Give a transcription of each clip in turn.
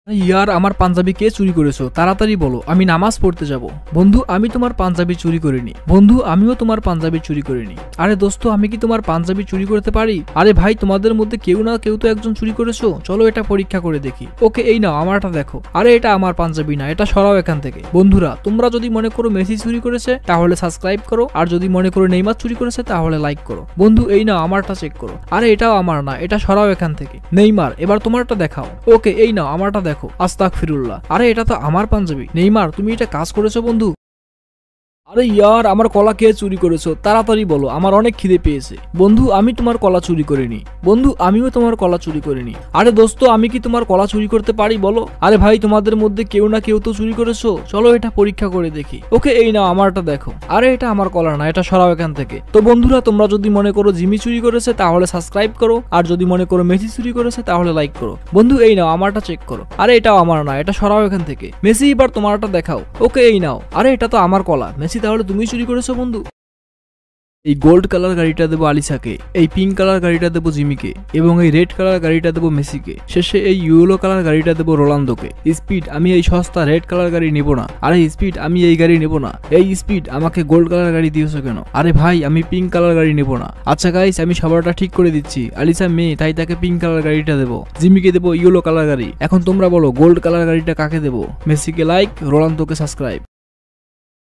ইয়ার আমার পাঞ্জাবি কে চুরি করেছো? তাড়াতাড়ি বলো, আমি নামাজ পড়তে যাব। বন্ধু, আমি তোমার পাঞ্জাবি চুরি করিনি। বন্ধু, আমিও তোমার পাঞ্জাবি চুরি করিনি। আরে দোস্ত, আমি কি তোমার পাঞ্জাবি চুরি করতে পারি? আরে ভাই, তোমাদের মধ্যে কেউ না কেউ তো একজন চুরি করেছো, চলো এটা পরীক্ষা করে দেখি। ওকে, এই নাও, আমারটা দেখো। আরে এটা আমার পাঞ্জাবি না, এটা সরাও এখান থেকে। বন্ধুরা, তোমরা যদি মনে করো মেসি চুরি করেছে তাহলে সাবস্ক্রাইব করো, আর যদি মনে করো নেইমার চুরি করেছে তাহলে লাইক করো। বন্ধু, এই নাও, আমারটা চেক করো। আরে এটাও আমার না, এটা সরাও এখান থেকে। নেইমার, এবার তোমারটা দেখাও। ওকে, এই নাও, আমারটা দেখো। আস্তাগফিরুল্লাহ, আরে এটা তো আমার পাঞ্জাবি। নেইমার, তুমি এটা কাজ করেছো বন্ধু? আরে ইয়ার, আমার কলা কে চুরি করেছো? তাড়াতাড়ি বলো, আমার অনেক খিদে পেয়েছে। বন্ধু, আমি তোমার কলা চুরি করিনি। বন্ধু, আমিও তোমার কলা চুরি করিনি। আরে দোস্ত, আমি কি তোমার কলা চুরি করতে পারি বলো? আরে ভাই, তোমাদের মধ্যে কেউ না কেউ তো চুরি করেছো, চলো এটা পরীক্ষা করে দেখি। ওকে, এই নাও, আমারটা দেখো। আরে এটা আমার কলা না, এটা সরাও এখান থেকে। তো বন্ধুরা, তোমরা যদি মনে করো জিমি চুরি করেছে তাহলে সাবস্ক্রাইব করো, আর যদি মনে করো মেসি চুরি করেছে তাহলে লাইক করো। বন্ধু, এই নাও, আমারটা চেক করো। আরে এটাও আমার না, এটা সরাও এখান থেকে। মেসি, এবার তোমারটা দেখাও। ওকে, এই নাও। আরে এটা তো আমার কলা। মেসি, তাহলে তুমি চুরি করেছো বন্ধু? এই গোল্ড কালার গাড়িটা দেবো আলিসাকে, এই পিঙ্ক কালার গাড়িটা দেবো জিমিকে, এবং এই রেড কালার গাড়িটা দেবো মেসিকে। শেষে এই ইয়েলো কালার গাড়িটা দেবো রোনালদোকে। স্পিড, আমি এই সস্তা রেড কালার গাড়ি নেবো না। আরে স্পিড, আমি এই গাড়ি নেবো না। এই স্পিড, আমাকে গোল্ড কালার গাড়ি দিয়েছো কেন? আরে ভাই, আমি পিঙ্ক কালার গাড়ি নেবো না। আচ্ছা গাইস, আমি সবারটা ঠিক করে দিচ্ছি। আলিসা মেয়ে, তাই তাকে পিঙ্ক কালার গাড়িটা দেবো। জিমিকে দেবো ইয়েলো কালার গাড়ি। এখন তোমরা বলো, গোল্ড কালার গাড়িটা কাকে দেবো? মেসিকে লাইক, রোনালদোকে সাবস্ক্রাইব।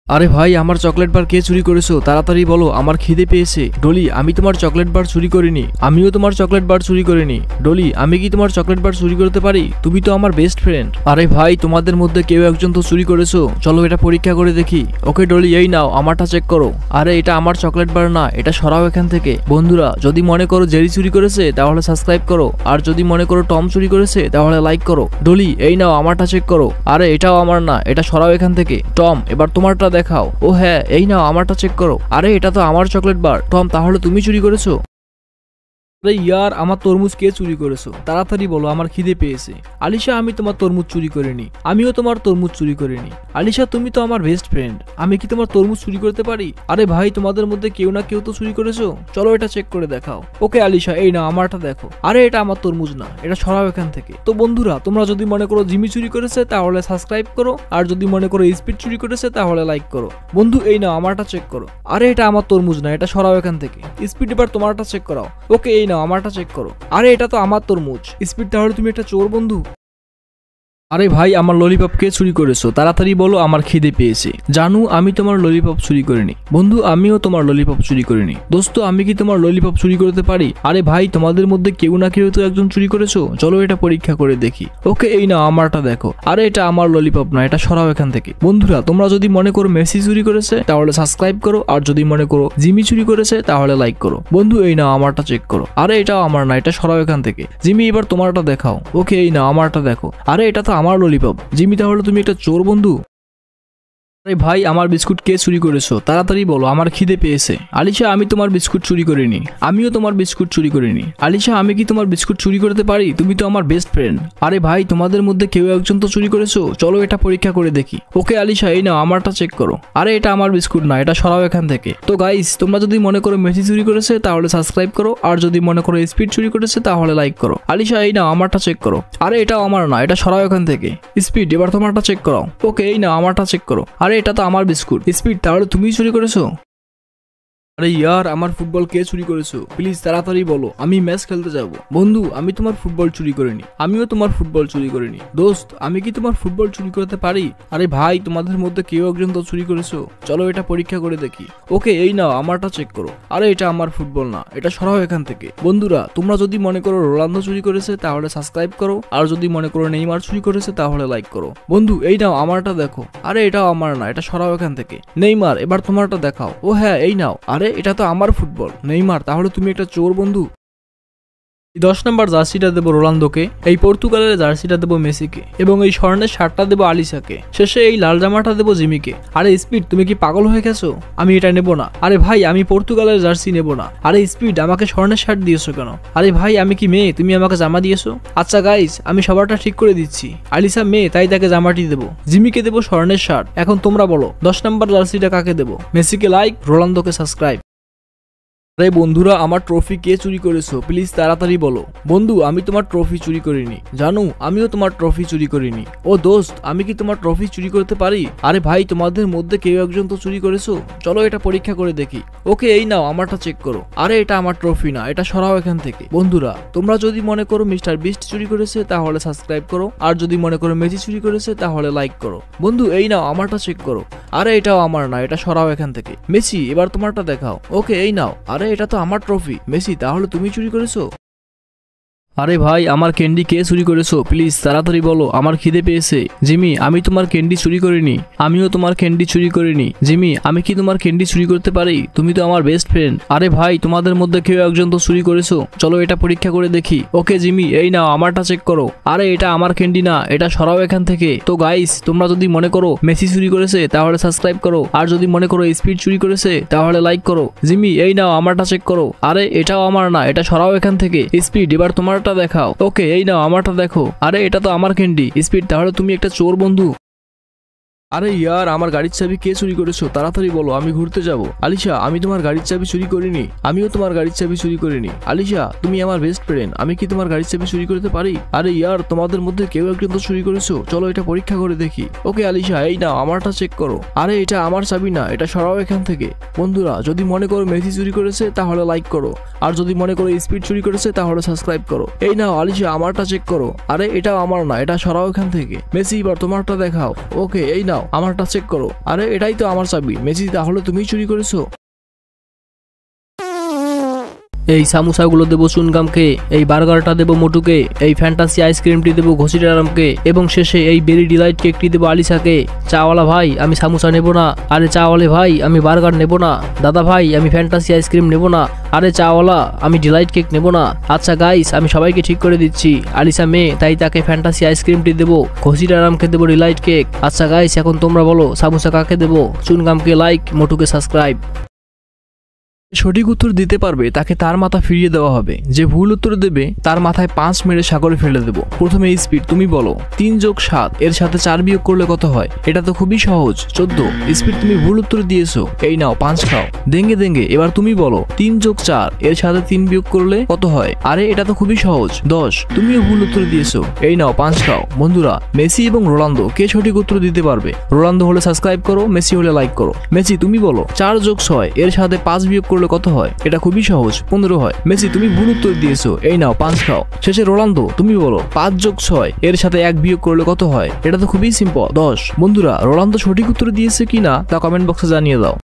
আরে ভাই, আমার চকলেট বার কে চুরি করেছো? তাড়াতাড়ি বলো, আমার খিদে পেয়েছে। ডলি, আমি তোমার চকলেট বার চুরি করিনি। আমিও তোমার চকলেট বার চুরি করিনি। ডলি, আমি কি তোমার চকলেট বার চুরি করতে পারি? তুমি তো আমার বেস্ট ফ্রেন্ড। আরে ভাই, তোমাদের মধ্যে কেউ একজন তো চুরি করেছো, চলো এটা পরীক্ষা করে দেখি। ওকে ডলি, এই নাও, আমারটা চেক করো। আরে এটা আমার চকলেট বার না, এটা সরাও এখান থেকে। বন্ধুরা, যদি মনে করো জেরি চুরি করেছে তাহলে সাবস্ক্রাইব করো, আর যদি মনে করো টম চুরি করেছে তাহলে লাইক করো। ডলি, এই নাও, আমারটা চেক করো। আরে এটাও আমার না, এটা সরাও এখান থেকে। টম, এবার তোমারটা দেখাও। ও হ্যাঁ, এই নাও, আমারটা চেক করো। আরে এটা তো আমার চকলেট বার। টম, তাহলে তুমি চুরি করেছো? আরে ইয়ার, আমার তরমুজ কে চুরি করেছো? তাড়াতাড়ি বলো, আমার খিদে পেয়েছে। আলিশা, আমি তোমার তরমুজ চুরি করিনি। আমিও তোমার তরমুজ চুরি করিনি। আলিশা, তুমি তো আমার বেস্ট ফ্রেন্ড। আমি কি তোমার তরমুজ চুরি করতে পারি? আরে ভাই, তোমাদের মধ্যে কেউ না কেউ তো চুরি করেছো, চলো এটা চেক করে দেখাও। ওকে আলিশা, এই নাও, আমারটা দেখো। আরে এটা আমার তরমুজ না, এটা সরাও এখান থেকে। তো বন্ধুরা, তোমরা যদি মনে করো জিমি চুরি করেছে তাহলে সাবস্ক্রাইব করো, আর যদি মনে করো স্পিড চুরি করেছে তাহলে লাইক করো। বন্ধু, এই নাও, আমারটা চেক করো। আরে এটা আমার তরমুজ না, এটা সরাও এখান থেকে। স্পিড, এবার তোমারটা চেক করাও। ওকে, এই নাও, আমারটা চেক করো। আরে এটা তো আমার তরমুজ। স্পিড, তাহলে তুমি একটা চোর বন্ধু। আরে ভাই, আমার ললিপপ কে চুরি করেছো? তাড়াতাড়ি বলো, আমার খিদে পেয়েছে। জানু, আমি তোমার ললিপপ চুরি করিনি। বন্ধু, আমিও তোমার ললিপপ চুরি করিনি। দোস্ত, আমি কি তোমার ললিপপ চুরি করতে পারি? আরে ভাই, তোমাদের মধ্যে কেউ না কেউ তো একজন চুরি করেছো, চলো এটা পরীক্ষা করে দেখি। ওকে, এই নাও, আমারটা দেখো। আরে এটা আমার ললিপপ না, এটা সরাও এখান থেকে। বন্ধুরা, তোমরা যদি মনে করো মেসি চুরি করেছে তাহলে সাবস্ক্রাইব করো, আর যদি মনে করো জিমি চুরি করেছে তাহলে লাইক করো। বন্ধু, এই নাও, আমারটা চেক করো। আরে এটাও আমার না, এটা সরাও এখান থেকে। জিমি, এবার তোমারটা দেখাও। ওকে, এই নাও, আমারটা দেখো। আরে এটা তো আমার ললিপপ। জিমি, তাহলে তুমি একটা চোর বন্ধু। আরে ভাই, আমার বিস্কুট কে চুরি করেছো? তাড়াতাড়ি বলো, আমার খিদে পেয়েছে। আলিশা, আমি তোমার বিস্কুট চুরি করিনি। আমিও তোমার বিস্কুট চুরি করিনি। আলিশা, আমি কি তোমার বিস্কুট চুরি করতে পারি? তুমি তো আমার বেস্ট ফ্রেন্ড। আরে ভাই, তোমাদের মধ্যে কেউ একজন তো চুরি করেছো, চলো এটা পরীক্ষা করে দেখি। ওকে আলিশা, এই নাও, আমারটা চেক করো। আরে এটা আমার বিস্কুট না, এটা সরাও এখান থেকে। তো গাইস, তোমরা যদি মনে করো মেসি চুরি করেছে তাহলে সাবস্ক্রাইব করো, আর যদি মনে করো স্পিড চুরি করেছে তাহলে লাইক করো। আলিশা, এই নাও, আমারটা চেক করো। আরে এটাও আমার না, এটা সরাও এখান থেকে। স্পিড, এবার তোমারটা চেক করো। ওকে, এই নাও, আমারটা চেক করো। আরে এটা তো আমার বিস্কুট। স্পিড, তাহলে তুমি চুরি করেছো? আরে ইয়ার, আমার ফুটবল কে চুরি করেছো? প্লিজ তাড়াতাড়ি বলো, আমি ম্যাচ খেলতে যাব। বন্ধু, আমি তোমার ফুটবল চুরি করিনি। আমিও তোমার ফুটবল চুরি করিনি। দোস্ত, আমি কি তোমার ফুটবল চুরি করতে পারি? আরে ভাই, তোমাদের মধ্যে কেউ একজন তো চুরি করেছো, চলো এটা পরীক্ষা করে দেখি। ওকে, এই নাও, আমারটা চেক করো। আরে এটা আমার ফুটবল না, এটা সরাও এখান থেকে। বন্ধুরা, তোমরা যদি মনে করো রোনালদো চুরি করেছে তাহলে সাবস্ক্রাইব করো, আর যদি মনে করো নেইমার চুরি করেছে তাহলে লাইক করো। বন্ধু, এই নাও, আমারটা দেখো। আরে এটাও আমার না, এটা সরাও এখান থেকে। নেইমার, এবার তোমারটা দেখাও। ও হ্যাঁ, এই নাও। আরে এটা তো আমার ফুটবল। নেইমার, তাহলে তুমি একটা চোর বন্ধু। 10 নম্বর জার্সিটা দেবো রোনালদোকে, এই পর্তুগালের জার্সিটা দেবো মেসিকে, এবং এই স্বর্ণের শার্টটা দেবো আলিশাকে। শেষে এই লাল জামাটা দেবো জিমিকে। আরে স্পিড, তুমি কি পাগল হয়ে গেছো? আমি এটা নেবো না। আরে ভাই, আমি পর্তুগালের জার্সি নেবো না। আরে স্পিড, আমাকে স্বর্ণের শার্ট দিয়েছো কেন? আরে ভাই, আমি কি মেয়ে, তুমি আমাকে জামা দিয়েছো? আচ্ছা গাইস, আমি সবারটা ঠিক করে দিচ্ছি। আলিশা মেয়ে, তাই তাকে জামাটি দেবো। জিমিকে দেবো স্বর্ণের শার্ট। এখন তোমরা বলো, 10 নম্বর জার্সিটা কাকে দেবো? মেসিকে লাইক, রোনালদোকে সাবস্ক্রাইব। আরে বন্ধুরা, আমার ট্রফি কে চুরি করেছো প্লিজ তাড়াতাড়ি বলো। বন্ধু, আমি তোমার ট্রফি চুরি করিনি। জানো, আমিও তোমার ট্রফি চুরি করিনি। ও দোস্ত, আমি কি তোমার ট্রফি চুরি করতে পারি? আরে ভাই, তোমাদের মধ্যে কেউ একজন তো চুরি করেছো, চলো এটা পরীক্ষা করে দেখি। ওকে, এই নাও, আমারটা চেক করো। আরে এটা আমার ট্রফি না, এটা সরাও এখান থেকে। বন্ধুরা, তোমরা যদি মনে করো মিস্টার বিস্ট চুরি করেছে তাহলে সাবস্ক্রাইব করো, আর যদি মনে করো মেসি চুরি করেছে তাহলে লাইক করো। বন্ধু, এই নাও, আমারটা চেক করো। আরে এটাও আমার না, এটা সরাও এখান থেকে। মেসি, এবার তোমারটা দেখাও। ওকে, এই নাও। আরে এটা তো আমার ট্রফি। মেসি, তাহলে তুমি চুরি করেছো? আরে ভাই, আমার ক্যান্ডি কে চুরি করেছো প্লিজ তাড়াতাড়ি বলো, আমার খিদে পেয়েছে। জিমি, আমি তোমার ক্যান্ডি চুরি করিনি। আমিও তোমার ক্যান্ডি চুরি করিনি। জিমি, আমি কি তোমার ক্যান্ডি চুরি করতে পারি? তুমি তো আমার বেস্ট ফ্রেন্ড। আরে ভাই, তোমাদের মধ্যে কেউ একজন তো চুরি করেছো, চলো এটা পরীক্ষা করে দেখি। ওকে জিমি, এই নাও, আমারটা চেক করো। আরে এটা আমার ক্যান্ডি না, এটা সরাও এখান থেকে। তো গাইস, তোমরা যদি মনে করো মেসি চুরি করেছে তাহলে সাবস্ক্রাইব করো, আর যদি মনে করো স্পিড চুরি করেছে তাহলে লাইক করো। জিমি, এই নাও, আমারটা চেক করো। আরে এটাও আমার না, এটা সরাও এখান থেকে। স্পিড, এবার তোমার দেখাও। ওকে, এই নাও, আমারটা দেখো। আরে এটা তো আমার ক্যান্ডি। স্পিড, তাহলে তুমি একটা চোর বন্ধু। আরে ইয়ার, আমার গাড়ির চাবি কে চুরি করেছো তাড়াতাড়ি বলো, আমি ঘুরতে যাব। আলিশা, আমি তোমার গাড়ির চাবি চুরি করিনি। আমিও তোমার গাড়ির চাবি চুরি করিনি। আলিশা, তুমি আমার বেস্ট ফ্রেন্ড, আমি কি তোমার গাড়ির চাবি চুরি করতে পারি? আরে ইয়ার, তোমাদের মধ্যে কেউ একজন তো চুরি করেছো, চলো এটা পরীক্ষা করে দেখি। ওকে আলিশা, এই নাও, আমারটা চেক করো। আরে এটা আমার চাবি না, এটা সরাও এখান থেকে। বন্ধুরা, যদি মনে করো মেসি চুরি করেছে তাহলে লাইক করো, আর যদি মনে করো স্পিড চুরি করেছে তাহলে সাবস্ক্রাইব করো। এই নাও আলিশা, আমারটা চেক করো। আরে এটাও আমার না, এটা সরাও এখান থেকে। মেসি, এবার তোমারটা দেখাও। ওকে, এই নাও, আমারটা চেক করো। আরে এটাই তো আমার চাবি। মেসি, তাহলে তুমি চুরি করেছো? এই সামোসাগুলো দেবো চুনগামকে, এই বার্গারটা দেবো মোটুকে, এই ফ্যান্টাসি আইসক্রিমটি দেবো ঘষিটারামকে, এবং শেষে এই বেরি ডিলাইট কেকটি দেবো আলিশাকে। চাওয়ালা ভাই, আমি সামোসা নেব না। আরে চাওয়ালে ভাই, আমি বার্গার নেব না। দাদা ভাই, আমি ফ্যান্টাসি আইসক্রিম নেব না। আরে চাওয়ালা, আমি ডিলাইট কেক নেব না। আচ্ছা গাইস, আমি সবাইকে ঠিক করে দিচ্ছি। আলিশা মেয়ে, তাই তাকে ফ্যান্টাসি আইসক্রিমটি দেবো, ঘষিটারামকে দেবো ডিলাইট কেক। আচ্ছা গাইস, এখন তোমরা বলো সামোসা কাকে দেবো? চুনগামকে লাইক, মোটুকে সাবস্ক্রাইব। সঠিক উত্তর দিতে পারবে তাকে তার মাথা ফিরিয়ে দেওয়া হবে। যে ভুল উত্তর দেবে তার মাথায় 5 মেরে সাগরে ফেলে দেবো। প্রথমে স্পিড, তুমি বলো 3 যোগ 7 এর সাথে 4 বিয়োগ করলে কত হয়? এটা তো খুবই সহজ, 14। স্পিড, তুমি ভুল উত্তর দিয়েছো, এই নাও 5 খাও। দেঙ্গে দেঙ্গে, এবার তুমি বলো 3 যোগ 4 এর সাথে 3 বিয়োগ করলে কত হয়? আরে এটা তো খুবই সহজ, 10। তুমিও ভুল উত্তর দিয়েছো, এই নাও 5 খাও। বন্ধুরা, মেসি এবং রোনালদো কে সঠিক উত্তর দিতে পারবে? রোনালদো হলে সাবস্ক্রাইব করো, মেসি হলে লাইক করো। মেসি, তুমি বলো 4 যোগ 6 এর সাথে 5 বিয়োগ করলে কত হয়? এটা খুবই সহজ, 15 হয়। মেসি, তুমি ভুল উত্তর দিয়েছো, এই নাও 5 খাও। শেষে রোনালদো, তুমি বলো 5 যোগ 6 এর সাথে 1 বিয়োগ করলে কত হয়? এটা তো খুবই সিম্পল, 10। বন্ধুরা, রোনালদো সঠিক উত্তর দিয়েছে কিনা তা কমেন্ট বক্সে জানিয়ে দাও।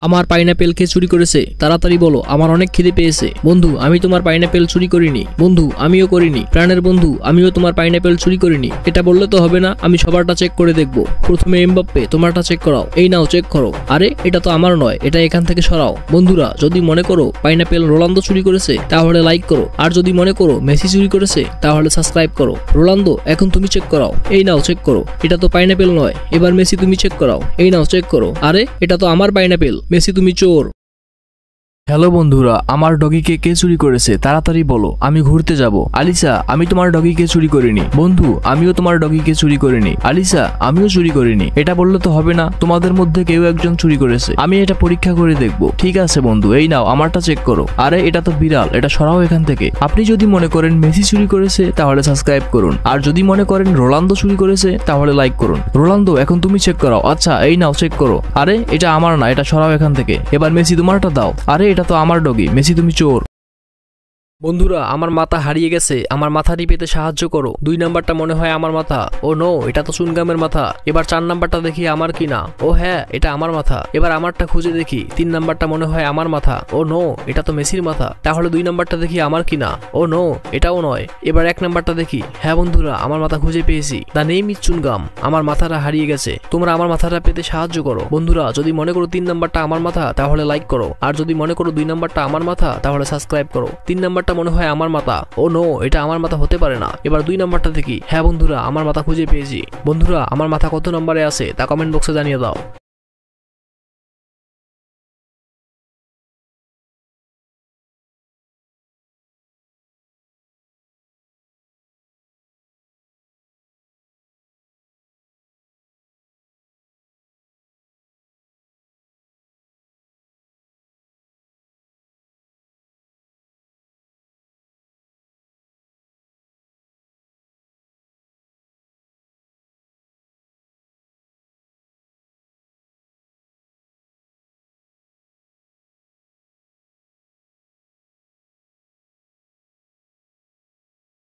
আমার পাইনাপেল কে চুরি করেছে তাড়াতাড়ি বলো, আমার অনেক খিদে পেয়েছে। বন্ধু, আমি তোমার পাইনাপেল চুরি করিনি। বন্ধু, আমিও করিনি। প্রাণের বন্ধু, আমিও তোমার পাইনাপেল চুরি করিনি। এটা বললে তো হবে না, আমি সবারটা চেক করে দেখবো। প্রথমে এমবাপ্পে, তোমারটা চেক করাও, এই নাও চেক করো। আরে এটা তো আমার নয়, এটা এখান থেকে সরাও। বন্ধুরা, যদি মনে করো পাইনাপেল রোনালদো চুরি করেছে তাহলে লাইক করো, আর যদি মনে করো মেসি চুরি করেছে তাহলে সাবস্ক্রাইব করো। রোনালদো, এখন তুমি চেক করাও, এই নাও চেক করো। এটা তো পাইনাপেল নয়। এবার মেসি, তুমি চেক করাও, এই নাও চেক করো। আরে এটা তো আমার পাইনাপেল। মেসি, তুমি চোর। হ্যালো বন্ধুরা, আমার ডগিকে কে চুরি করেছে তাড়াতাড়ি বলো, আমি ঘুরতে যাব। আলিশা, আমি তোমার ডগিকে চুরি করিনি। বন্ধু, আমিও তোমার ডগিকে চুরি করিনি। আলিশা, আমিও চুরি করিনি। এটা বললে তো হবে না, তোমাদের মধ্যে কেউ একজন চুরি করেছে, আমি এটা পরীক্ষা করে দেখব। ঠিক আছে বন্ধু, এই নাও, আমারটা চেক করো। আরে এটা তো বিড়াল, এটা সরাও এখান থেকে। আপনি যদি মনে করেন মেসি চুরি করেছে তাহলে সাবস্ক্রাইব করুন, আর যদি মনে করেন রোনালদো চুরি করেছে তাহলে লাইক করুন। রোনালদো, এখন তুমি চেক করাও। আচ্ছা, এই নাও চেক করো। আরে এটা আমার না, এটা সরাও এখান থেকে। এবার মেসি, তোমারটা দাও। আরে এটা তো আমার ডগি। মেসি, তুমি চোর। বন্ধুরা, আমার মাথা হারিয়ে গেছে, আমার মাথাটি পেতে সাহায্য করো। 2 নাম্বারটা মনে হয় আমার মাথা। ও নো, এটা তো চুনগামের মাথা। এবার 4 নাম্বারটা দেখি আমার কিনা। ও হ্যাঁ, এটা আমার মাথা। এবার আমারটা খুঁজে দেখি। 3 নাম্বারটা মনে হয় আমার মাথা। ও নো, এটা তো মেসির মাথা। তাহলে 2 নাম্বারটা দেখি আমার কিনা। ও নো, এটাও নয়। এবার 1 নাম্বারটা দেখি। হ্যাঁ বন্ধুরা, আমার মাথা খুঁজে পেয়েছি। দা নেম ইজ চুনগাম। আমার মাথাটা হারিয়ে গেছে, তোমরা আমার মাথাটা পেতে সাহায্য করো। বন্ধুরা, যদি মনে করো 3 নাম্বারটা আমার মাথা তাহলে লাইক করো, আর যদি মনে করো 2 নাম্বারটা আমার মাথা তাহলে সাবস্ক্রাইব করো। 3 নাম্বারটা মনে হয় আমার মাথা। ও নো, এটা আমার মাথা হতে পারে না। এবার 2 নাম্বারটা দেখি। হ্যাঁ বন্ধুরা, আমার মাথা খুঁজে পেয়েছি। বন্ধুরা, আমার মাথা কত নম্বরে আছে তা কমেন্ট বক্সে জানিয়ে দাও।